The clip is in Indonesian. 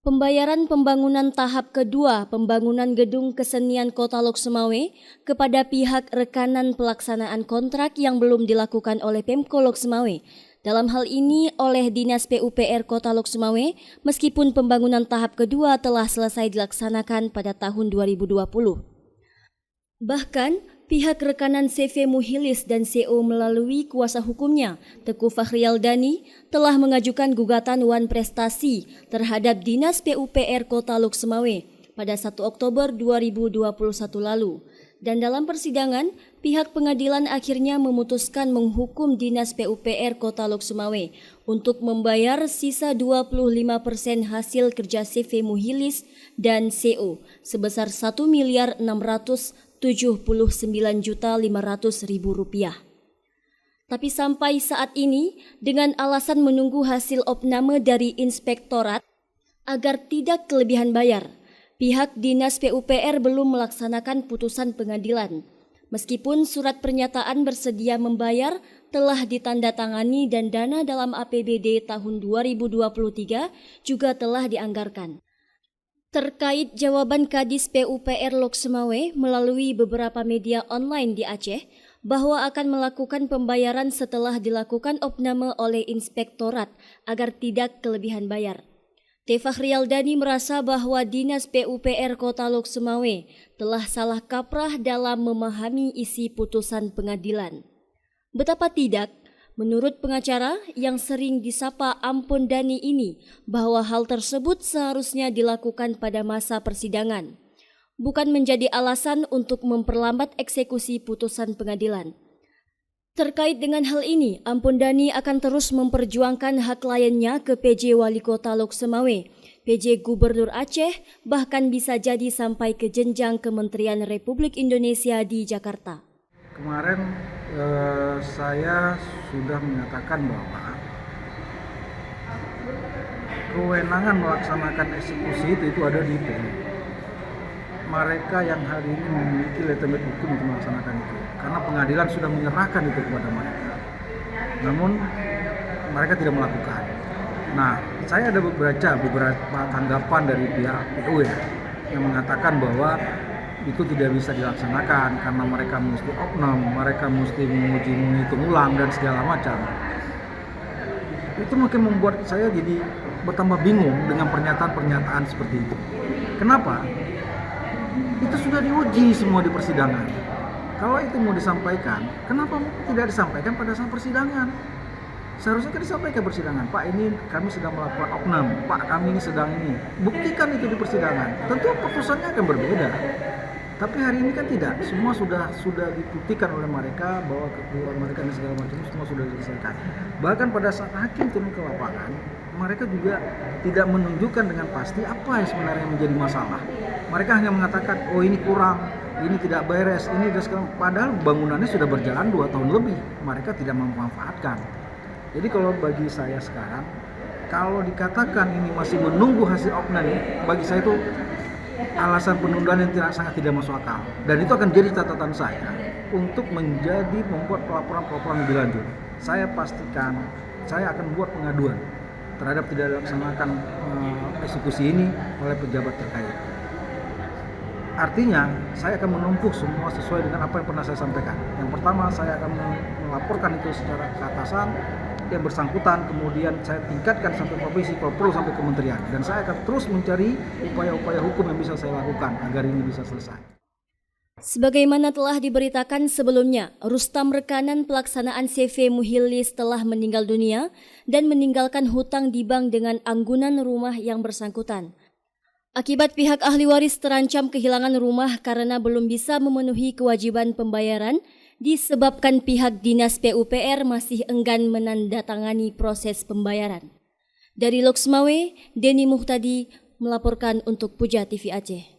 Pembayaran pembangunan tahap kedua pembangunan Gedung Kesenian Kota Lok Sumawe kepada pihak rekanan pelaksanaan kontrak yang belum dilakukan oleh Pemko Lok Sumawe. Dalam hal ini oleh Dinas PUPR Kota Lok Sumawe, meskipun pembangunan tahap kedua telah selesai dilaksanakan pada tahun 2020. Bahkan, pihak rekanan CV Muhilis dan CO melalui kuasa hukumnya, Teguh Fahriyaldani, telah mengajukan gugatan wan prestasi terhadap Dinas PUPR Kota Lok Sumawe pada 1 Oktober 2021 lalu. Dan dalam persidangan, pihak pengadilan akhirnya memutuskan menghukum Dinas PUPR Kota Lok Sumawe untuk membayar sisa 25% hasil kerja CV Muhilis dan CO sebesar Rp1.679.500.000. Tapi sampai saat ini, dengan alasan menunggu hasil opname dari inspektorat agar tidak kelebihan bayar, pihak Dinas PUPR belum melaksanakan putusan pengadilan. Meskipun surat pernyataan bersedia membayar telah ditandatangani dan dana dalam APBD tahun 2023 juga telah dianggarkan. Terkait jawaban Kadis PUPR Lok Sumawe melalui beberapa media online di Aceh bahwa akan melakukan pembayaran setelah dilakukan opname oleh inspektorat agar tidak kelebihan bayar. Teguh Fahriyaldani merasa bahwa Dinas PUPR Kota Lok Sumawe telah salah kaprah dalam memahami isi putusan pengadilan. Betapa tidak, menurut pengacara yang sering disapa Ampun Dani ini, bahwa hal tersebut seharusnya dilakukan pada masa persidangan, bukan menjadi alasan untuk memperlambat eksekusi putusan pengadilan. Terkait dengan hal ini, Ampun Dani akan terus memperjuangkan hak kliennya ke PJ Wali Kota Lok Sumawe, PJ Gubernur Aceh, bahkan bisa jadi sampai ke jenjang Kementerian Republik Indonesia di Jakarta. Kemarin saya sudah menyatakan bahwa kewenangan melaksanakan eksekusi itu ada di PU. Mereka yang hari ini memiliki legitimasi hukum untuk melaksanakan itu, karena pengadilan sudah menyerahkan itu kepada mereka. Namun mereka tidak melakukan. Nah, saya ada beberapa tanggapan dari pihak PU yang mengatakan bahwa itu tidak bisa dilaksanakan karena mereka mesti opnam, mereka mesti menghitung ulang dan segala macam. Itu mungkin membuat saya jadi bertambah bingung dengan pernyataan-pernyataan seperti itu. Kenapa? Itu sudah diuji semua di persidangan. Kalau itu mau disampaikan, kenapa tidak disampaikan pada saat persidangan? Seharusnya kan disampaikan persidangan, Pak, ini kami sedang melakukan opnam, Pak, kami ini sedang ini. Buktikan itu di persidangan. Tentu putusannya akan berbeda. Tapi hari ini kan tidak, semua sudah dibuktikan oleh mereka bahwa kekeluaran mereka dan segala macam semua sudah diselesaikan. Bahkan pada saat hakim turun ke lapangan, mereka juga tidak menunjukkan dengan pasti apa yang sebenarnya menjadi masalah. Mereka hanya mengatakan, oh ini kurang, ini tidak beres, ini dan segala. Padahal bangunannya sudah berjalan 2 tahun lebih, mereka tidak memanfaatkan. Jadi kalau bagi saya sekarang, kalau dikatakan ini masih menunggu hasil opnam, bagi saya itu alasan penundaan yang sangat tidak masuk akal, dan itu akan jadi catatan saya untuk membuat pelaporan lebih lanjut. Saya pastikan saya akan buat pengaduan terhadap tidak dilaksanakan eksekusi ini oleh pejabat terkait. Artinya saya akan menumpuk semua sesuai dengan apa yang pernah saya sampaikan. Yang pertama, saya akan melaporkan itu secara ke atasan yang bersangkutan, kemudian saya tingkatkan sampai provinsi, kalau perlu sampai kementerian, dan saya akan terus mencari upaya-upaya hukum yang bisa saya lakukan agar ini bisa selesai. Sebagaimana telah diberitakan sebelumnya, Rustam rekanan pelaksanaan CV Muhilis telah meninggal dunia dan meninggalkan hutang di bank dengan anggunan rumah yang bersangkutan. Akibat pihak ahli waris terancam kehilangan rumah karena belum bisa memenuhi kewajiban pembayaran, disebabkan pihak Dinas PUPR masih enggan menandatangani proses pembayaran. Dari Lok Sumawe, Denny Muhtadi melaporkan untuk Puja TV Aceh.